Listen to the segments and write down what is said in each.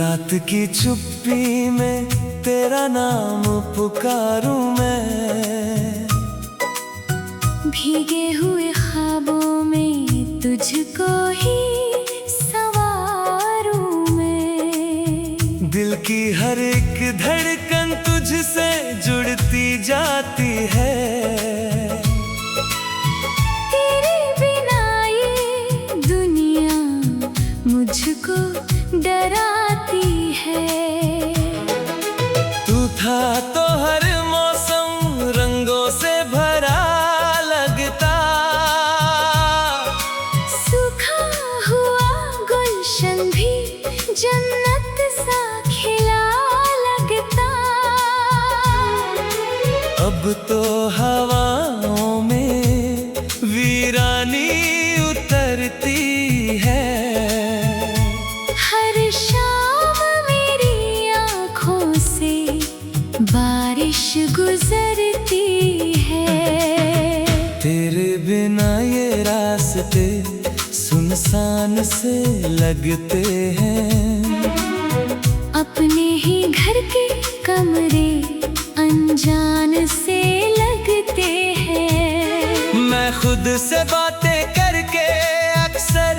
रात की चुप्पी में तेरा नाम पुकारूं मैं, भीगे हुए ख्वाबों में तुझको ही संवारूं मैं। दिल की हर एक धड़कन तुझसे जुड़ती जाती है, तेरे बिना ये दुनिया मुझको डराती है। तू था तो हर मौसम रंगों से भरा लगता, सूखा हुआ गुलशन भी जन्नत सा खिला लगता। अब तो हवाओं में वीरानी उतरती है, हर शाम मेरी आँखों से बारिश गुजरती है। तेरे बिना ये रास्ते सुनसान से लगते हैं, अपने ही घर के कमरे अनजान से लगते हैं। मैं खुद से बातें करके अक्सर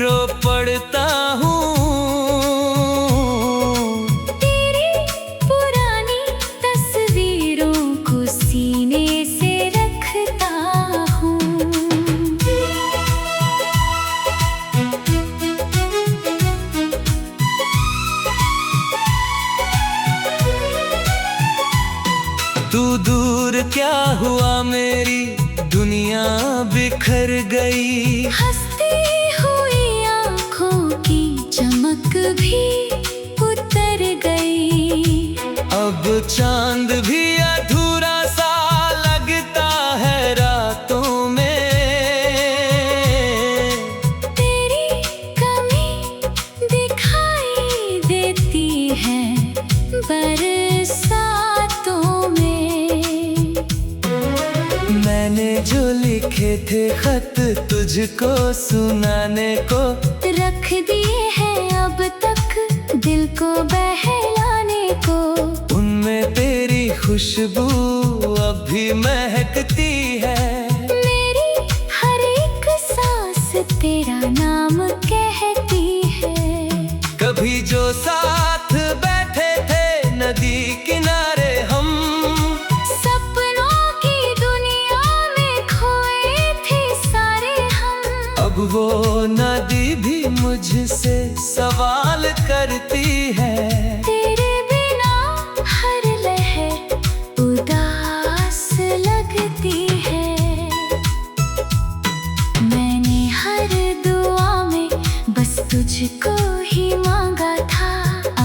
रो पड़ता हूँ, तेरी पुरानी तस्वीरों को सीने से रखता हूँ। तू दूर क्या हुआ मेरी दुनिया बिखर गई, हंसती हुई आँखों की चमक भी उतर गई। अब चांद भी अधूरा सा लगता है रातों में, तेरी कमी दिखाई देती है बरसातों में। मैंने जो लिखे थे खत तुझको सुनाने को, रख दिए हैं अब तक दिल को बहलाने को। उनमें तेरी खुशबू अब भी महकती है, मेरी हर एक सांस तेरा नाम कहती है। कभी जो साथ बैठे थे नदी किनारे हम, सपनों की दुनिया में खोए थे सारे हम। अब वो नदी भी मुझसे सवाल करती है, तेरे बिना हर लहर उदास लगती है। मैंने हर दुआ में बस तुझको ही मांगा था,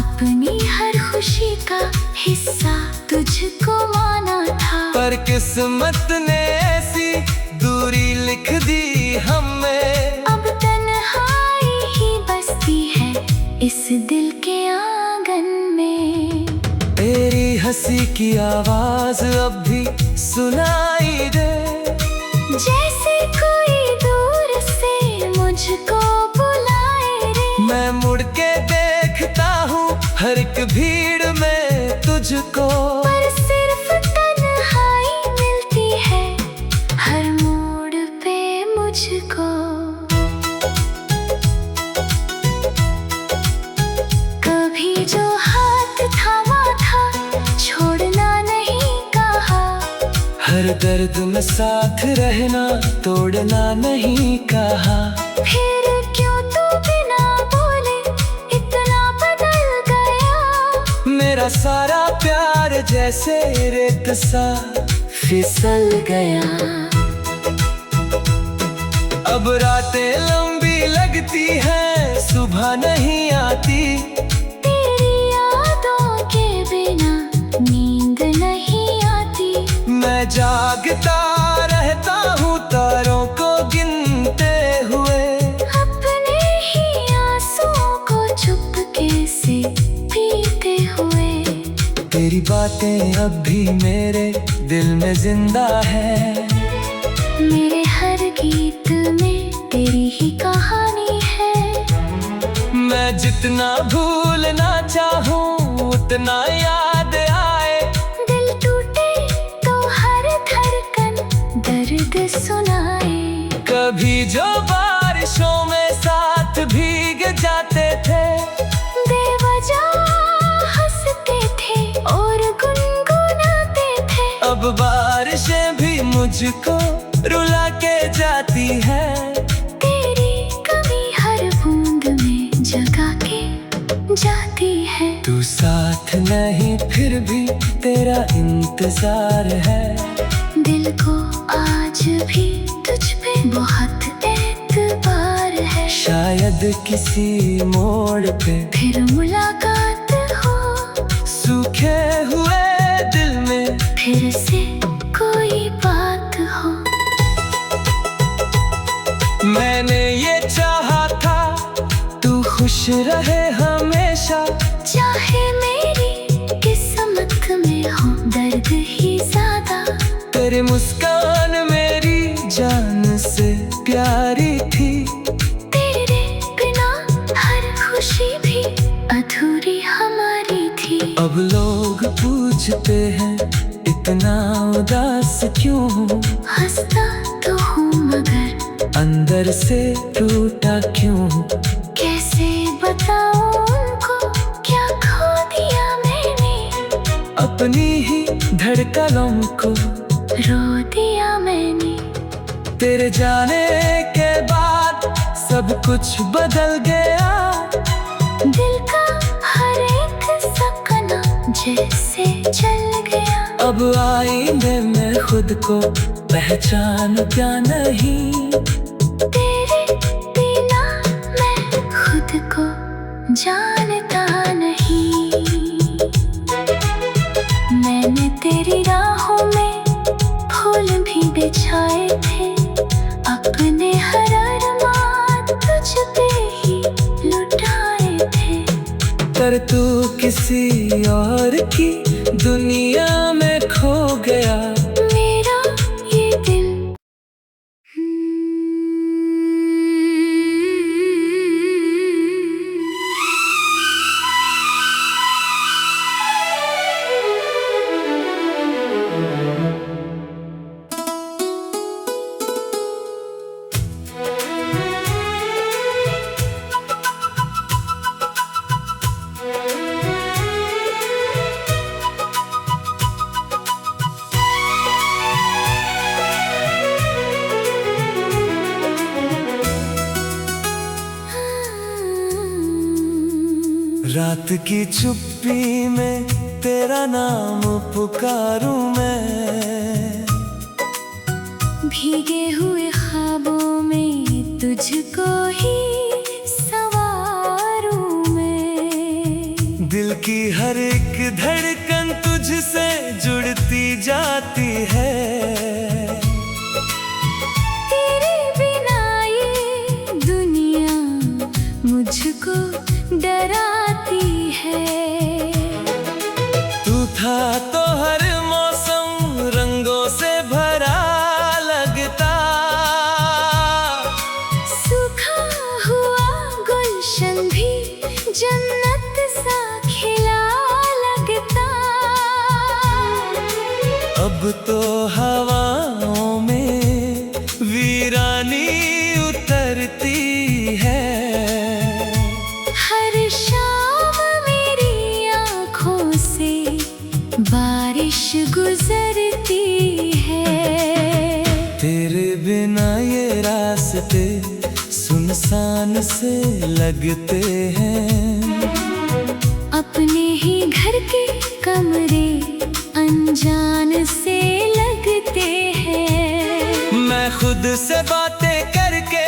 अपनी हर खुशी का हिस्सा तुझको माना था। पर किस्मत ने ऐसी दूरी लिख दी हमें, अब तन्हाई ही बसती है इस दिल के आंगन में। तेरी हंसी की आवाज अब भी सुनाई दे, जैसे कोई दूर से मुझको बुलाए रे। मैं मुड़ के देखता हूँ हर एक भीड़ में तुझको, पर सिर्फ तन्हाई मिलती है हर मोड़ पे मुझको। कभी जो हाथ थामा था छोड़ना नहीं कहा, हर दर्द में साथ रहना तोड़ना नहीं कहा। फिर क्यों तू बिना बोले इतना बदल गया। मेरा सारा प्यार जैसे रेत सा फिसल गया, अब रातें लंबी लगती हैं सुबह नहीं आती। तेरी यादों के बिना नींद नहीं आती। मैं जागता रहता हूँ तारों को गिनते हुए, अपने ही आंसुओं को चुपके से पीते हुए। तेरी बातें अब भी मेरे दिल में जिंदा है, मेरे हर गीत में तेरी ही कहानी है। मैं जितना भूलना ना याद आए। दिल टूटे तो हर धड़कन दर्द सुनाए। कभी जो बारिशों में साथ भीग जाते थे, बेवजह हंसते थे और गुनगुनाते थे। अब बारिशें भी मुझको रुला के जाती है। तेरी कमी हर बूंद में जगा के जाती है। तू साथ नहीं फिर भी तेरा इंतजार है। दिल को आज भी तुझ पे बहुत एतबार है। शायद किसी मोड़ पे फिर मुलाकात हो, सूखे हुए दिल में फिर से कोई बात हो। मैंने ये चाहा था तू खुश रहे हमेशा। चाहे मेरी किस्मत में हो दर्द ही ज्यादा। तेरी मुस्कान मेरी जान से प्यारी थी। तेरे बिना हर खुशी भी अधूरी हमारी थी। अब लोग पूछते हैं इतना उदास क्यों हूँ। हंसता तो हूँ मगर अंदर से टूटा क्यों। कैसे बताऊं उनको क्या खो दिया मैंने। अपनी ही धड़कनों को रो दिया मैंने। तेरे जाने के बाद सब कुछ बदल गया। दिल का हर एक सपना जैसे चल गया। अब आईने में खुद को पहचान क्या नहीं। तेरे बिना मैं खुद को जानता नहीं। मैंने तेरी राहों में फूल भी बिछाए थे। अपने हर अरमान तुझ पे ही लुटाए थे। पर तू किसी और की दुनिया में खो गया। मेरा ये दिल रात की चुप्पी में तेरा नाम पुकारूं मैं। भीगे हुए ख्वाबों में तुझको ही संवारूं मैं। दिल की हर एक धड़कन तुझसे जुड़ती जाती है। तेरे बिना ये दुनिया मुझको डराती है। तू था तो हर मौसम रंगों से भरा लगता। सूखा हुआ गुलशन भी जन्नत सा खिला लगता। अब तो हवाओं में वीरानी उतरती है। हर शाम मेरी आँखों से बारिश गुजरती है। तेरे बिना ये रास्ते सुनसान से लगते हैं। अपने ही घर के कमरे अनजान से लगते हैं। मैं खुद से बातें करके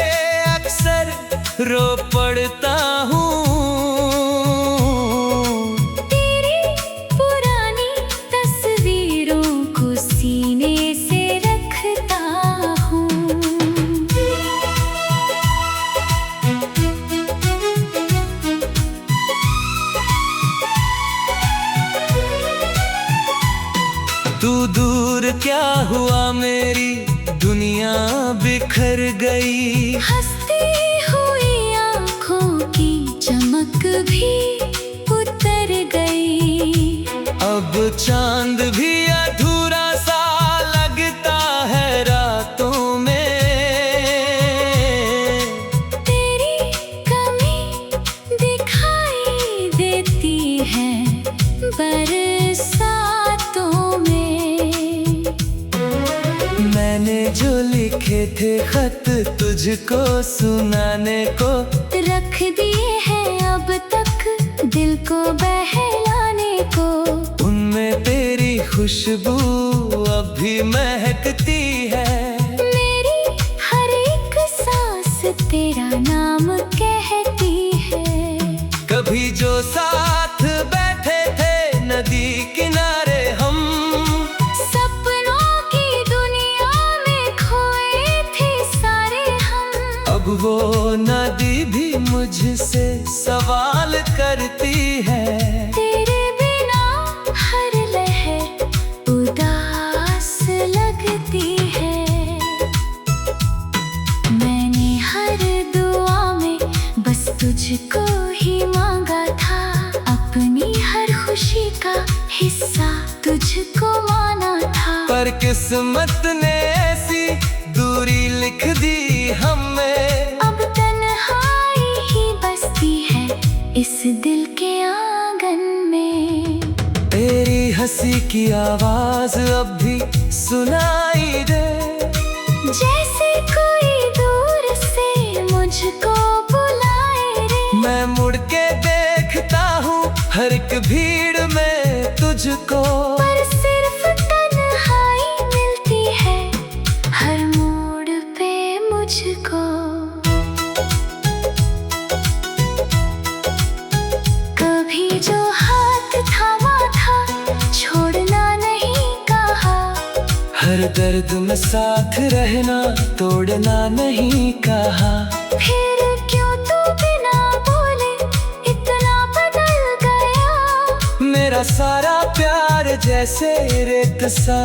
अक्सर रो पड़ता हूँ। तेरी पुरानी तस्वीरों को सीने से रखता हूँ। तू दूर क्या हुआ मेरी दुनिया बिखर गई। हंसती हुई आँखों की चमक भी उतर गई। चांद भी अधूरा सा लगता है रातों में। तेरी कमी दिखाई देती है बरसातों में। मैंने जो लिखे थे खत तुझको सुनाने को, रख दिए हैं अब तक दिल को बहलाने को। उनमें तेरी खुशबू अब भी महकती है। मेरी हर एक सांस तेरा नाम कहती है। कभी जो साथ बैठे थे नदी किनारे हम, सपनों की दुनिया में खोए थे सारे हम। अब वो नदी भी मुझसे सवाल करती है। तेरे बिना हर लहर उदास लगती है। मैंने हर दुआ में बस तुझको ही मांगा था। अपनी हर खुशी का हिस्सा तुझको माना था। पर किस्मत ने ऐसी दूरी लिख दी हमें। अब तन्हाई ही बसती है इस दिल के आंगन में। तेरी हंसी की आवाज अब भी सुनाई दे, जैसे कोई दूर से मुझको बुलाए रे। मैं मुड़ के देखता हूँ हर एक भीड़ में तुझको। पर सिर्फ तन्हाई मिलती है हर मोड़ पे मुझको। कभी जो हाथ थामा था छोड़ना नहीं कहा। हर दर्द में साथ रहना तोड़ना नहीं कहा। फिर क्यों तू बिना बोले इतना बदल गया। मेरा सारा प्यार जैसे रेत सा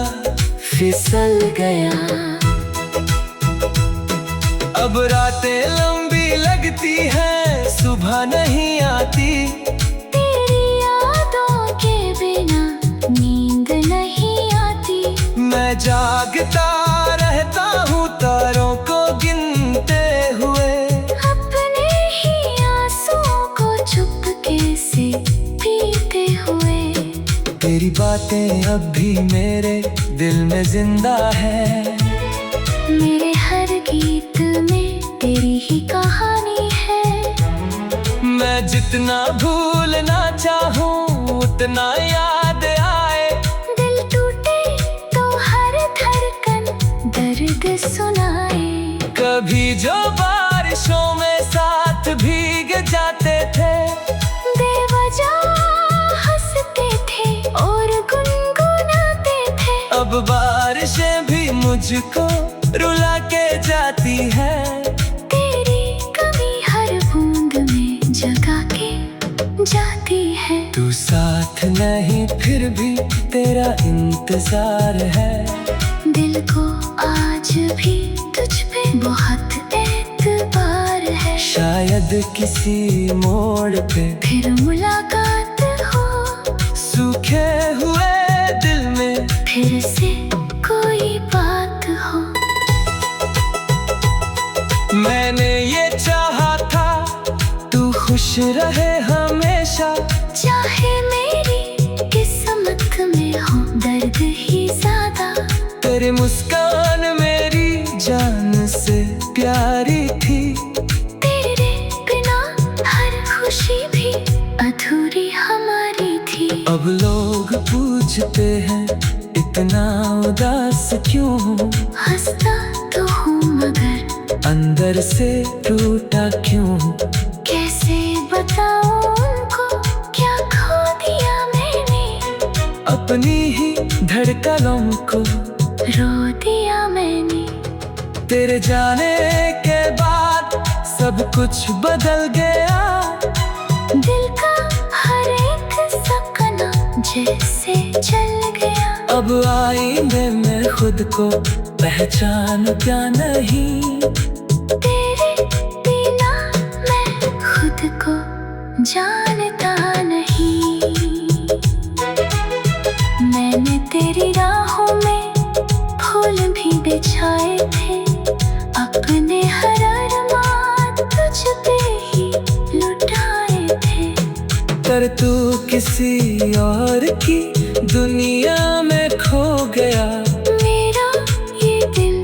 फिसल गया। अब रातें लंबी लगती हैं सुबह नहीं आती। तेरी यादों के बिना नींद नहीं आती। मैं जागता रहता हूँ तारों को गिनते हुए। अपने ही आंसुओं को चुपके से पीते हुए। तेरी बातें अब भी मेरे दिल में जिंदा है। मेरे हर गीत में तेरी ही कहानी है। मैं जितना भूलना चाहूँ उतना याद आए। दिल टूटे तो हर धड़कन दर्द सुनाए। कभी जो बारिशों में साथ भीग जाते थे, बेवजह हंसते थे और गुनगुनाते थे। अब बारिशें भी मुझको रुला के जाती है। तेरी कमी हर बूंद में जगा के जाती है। तू साथ नहीं फिर भी तेरा इंतजार है। दिल को आज भी तुझ पे बहुत एतबार है। शायद किसी मोड़ पे फिर मुलाकात हो। सूखे हुए दिल में फिर से कोई बात हो। मैंने ये चाहा था तू खुश रहे हमेशा। चाहे मेरी किस्मत में हो दर्द ही ज्यादा। तेरी मुस्कान मेरी जान से प्यारी थी। तेरे बिना हर खुशी भी अधूरी हमारी थी। अब लोग पूछते हैं इतना उदास क्यों हूँ। हंसता तो हूँ मगर अंदर से टूटा क्यों। कैसे बताऊं उनको क्या खो दिया मैंने। अपनी ही धड़कनों को रो दिया मैंने। तेरे जाने के बाद सब कुछ बदल गया। दिल का हर एक सपना जैसे चल गया। अब आईने में खुद को पहचान क्या नहीं। तेरे बिना मैं खुद को जानता नहीं। बिछाए थे, अपने हर अरमान तुझ पे ही लुटाए थे। पर तू किसी और की दुनिया में खो गया। मेरा ये दिल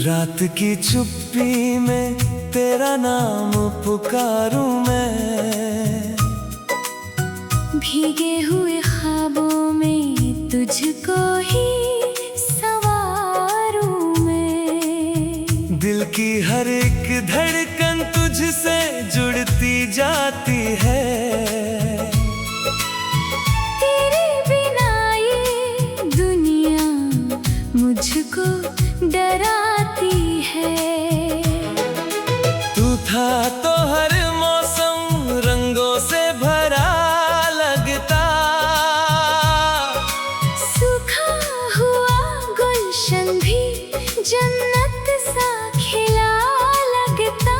रात की चुप्पी में तेरा नाम पुकारूं मैं, भीगे हुए ख्वाबों में तुझको ही संवारूं मैं। दिल की हर एक धड़कन तुझसे जुड़ती जाती है। तेरे बिना ये दुनिया मुझको डराती है। तू था तो हर मौसम रंगों से भरा लगता, सूखा हुआ गुलशन भी जन्नत सा खिला लगता।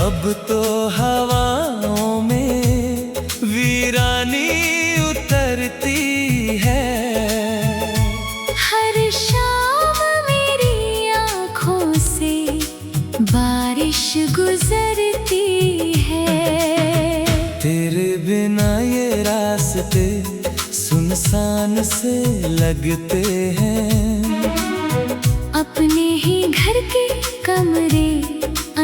अब तो हवाओं में वीरानी उतरती है। हर शाम मेरी आँखों से बारिश गुजरती है। तेरे बिना ये रास्ते सुनसान से लगते हैं। अपने ही घर के कमरे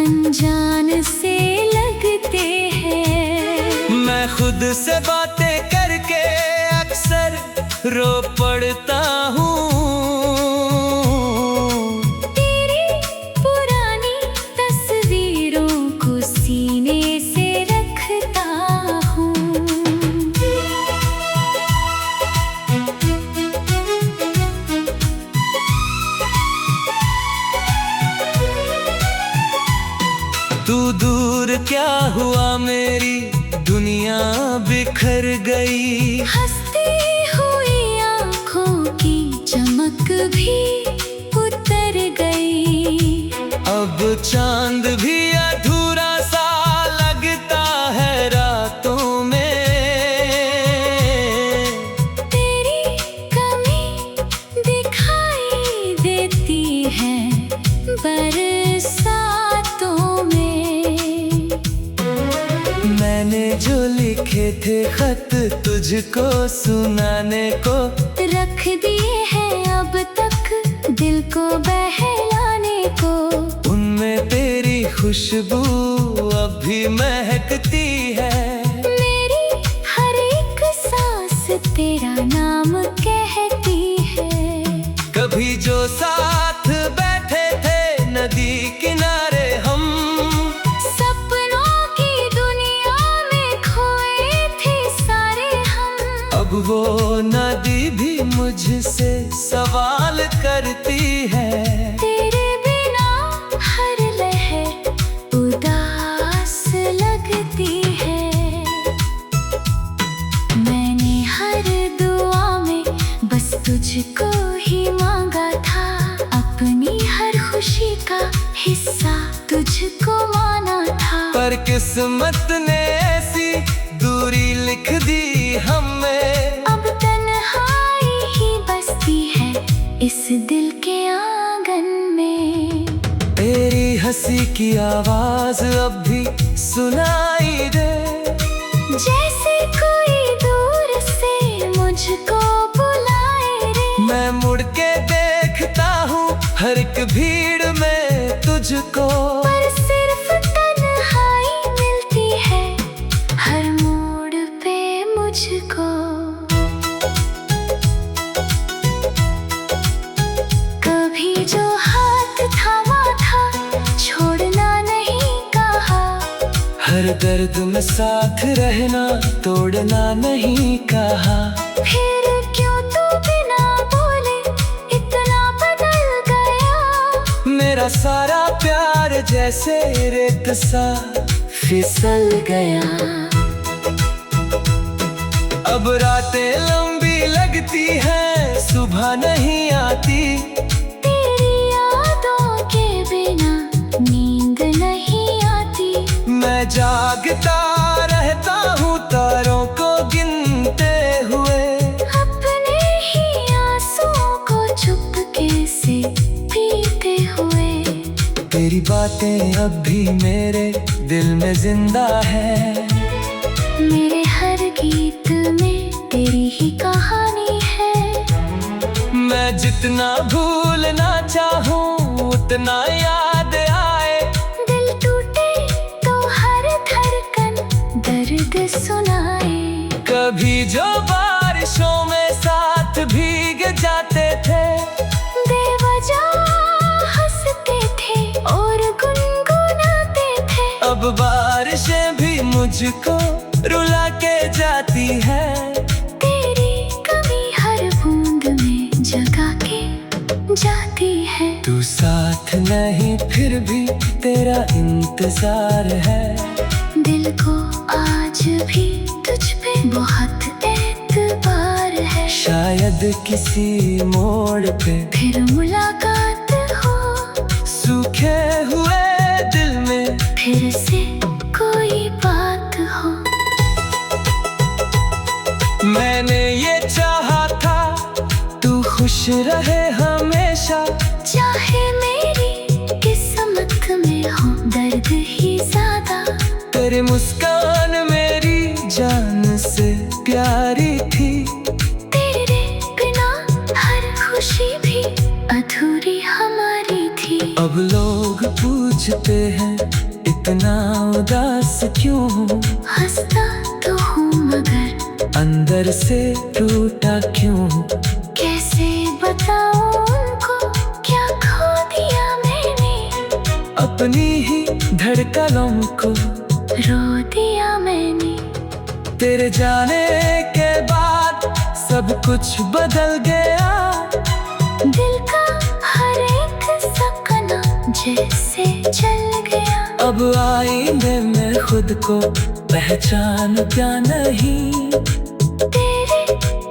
अनजान से लगते हैं। मैं खुद से बातें करके अक्सर रो पड़ता हूँ। तेरी पुरानी तस्वीरों को सीने से रखता हूँ। तू दूर क्या हुआ, मेरी दुनिया बिखर गई। हंसती हुई आँखों की चमक भी उतर गई। अब चांद भी अधूरा सा लगता है रातों में। तेरी कमी दिखाई देती है बरसातों में। मैंने जो लिखे थे खत तुझको सुनाने को, रख दिए हैं अब तक दिल को बहलाने को। उनमें तेरी खुशबू अब भी महकती है। मेरी हर एक सांस तेरा नाम कहती है। कभी जो साथ बैठे थे नदी किनारे हम, सपनों की दुनिया में खोए थे सारे हम। अब वो नदी भी मुझसे सवाल करती है। तेरे बिना हर लहर उदास लगती है। मैंने हर दुआ में बस तुझको ही मांगा था, अपनी हर खुशी का हिस्सा तुझको माना था। पर किस्मत ने ऐसी दूरी लिख दी हमें। अब तन्हाई ही बसती है इस दिल के आंगन में। तेरी हंसी की आवाज अब भी सुनाई दे, जैसे कोई दूर से मुझको बुलाए रे। मैं मुड़ के देखता हूँ हर एक भीड़ में तुझको। पर सिर्फ तन्हाई मिलती है हर मोड़ पे मुझको। कभी जो हाथ थामा था छोड़ना नहीं कहा, हर दर्द में साथ रहना, तोड़ना नहीं कहा। फिर क्यों तू बिना बोले इतना बदल गया? मेरा सारा प्यार जैसे रेत सा फिसल गया। अब रातें लंबी लगती हैं, सुबह नहीं आती। तेरी यादों के बिना नींद नहीं आती। मैं जागता रहता हूँ तारों को गिनते हुए, अपने ही आंसुओं को चुपके से पीते हुए। तेरी बातें अब भी मेरे दिल में जिंदा है। मेरे हर गीत में तेरी ही कहानी है। मैं जितना भूलना चाहूँ उतना याद आए। दिल टूटे तो हर धड़कन दर्द सुनाए। कभी जो बारिशों में साथ भीग जाते थे, बेवजह हंसते थे और गुनगुनाते थे। अब बारिशें भी मुझको रुला के जाती है। तेरी कमी हर बूंद में जगा के जाती है। तू साथ नहीं फिर भी तेरा इंतजार है। दिल को आज भी तुझ पे बहुत एतबार है। शायद किसी मोड़ पे फिर मुलाकात हो, सूखे हुए दिल में फिर से कोई बात हो। मैंने ये चाहा था तू खुश रहे हमेशा। चाहे मेरी किस्मत में हो दर्द ही ज्यादा। तेरी मुस्कान मेरी जान से प्यारी थी। तेरे बिना हर खुशी भी अधूरी हमारी थी। अब लोग पूछते हैं इतना उदास क्यों हूँ। हंसता तो हूँ मगर अंदर से टूटा क्यों। कैसे बताऊं उनको क्या खो दिया मैंने। अपनी ही धड़कनों को रो दिया मैंने। तेरे जाने के बाद सब कुछ बदल गया। दिल का हर एक सपना जैसे चल गया। अब आईने में खुद को पहचानता नहीं। तेरे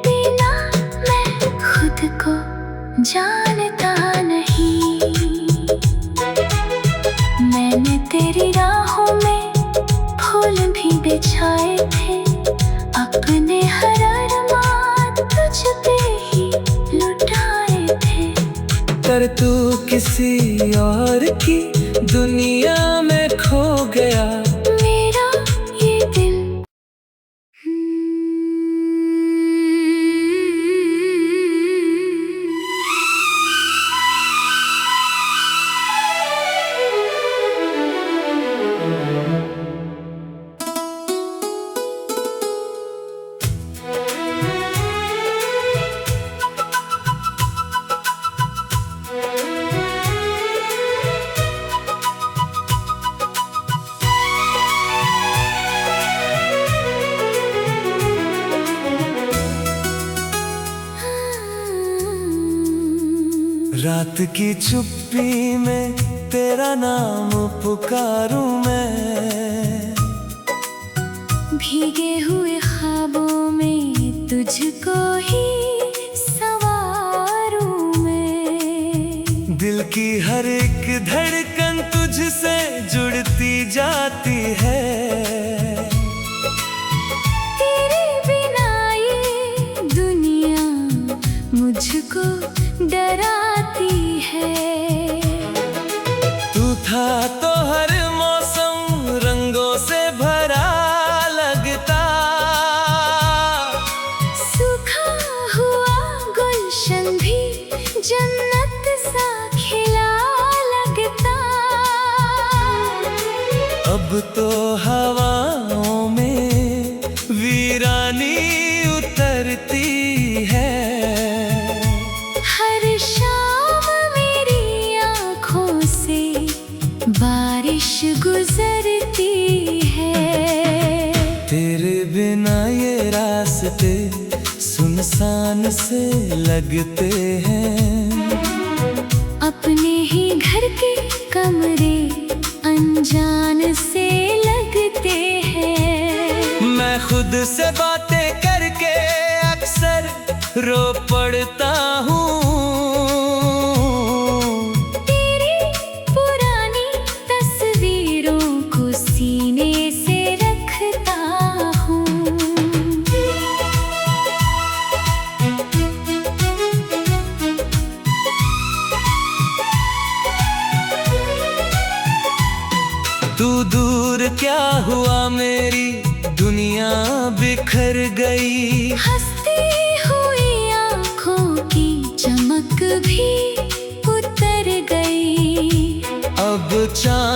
बिना मैं खुद को जानता नहीं। मैंने तेरी राहों में फूल भी बिछाए थे। अपने हर अरमान तुझ पे ही लुटाए थे। पर तू किसी और की दुनिया में खो गया। मेरा ये दिल रात की चुप्पी में तेरा नाम पुकारूं मैं। भीगे हुए ख्वाबों में तुझको ही संवारूं मैं। दिल की हर एक धड़कन तुझसे जुड़ती जाती है। तेरे बिना ये दुनिया मुझको डराती है। तू था तो हर मौसम रंगों से भरा लगता। सूखा हुआ गुलशन भी जन्नत सा खिला लगता। अब तो हवाओं में वीरानी उतरती है। हर शाम मेरी आँखों से बारिश गुजरती है। रास्ते सुनसान से लगते हैं। अपने ही घर के कमरे अनजान से लगते हैं। मैं खुद से बातें करके अक्सर रो पड़ता हूँ। तेरी पुरानी तस्वीरों को सीने से रखता हूँ। तू दूर क्या हुआ, मेरी दुनिया बिखर गई। हंसती हुई आँखों की चमक भी उतर गई। अब चाँद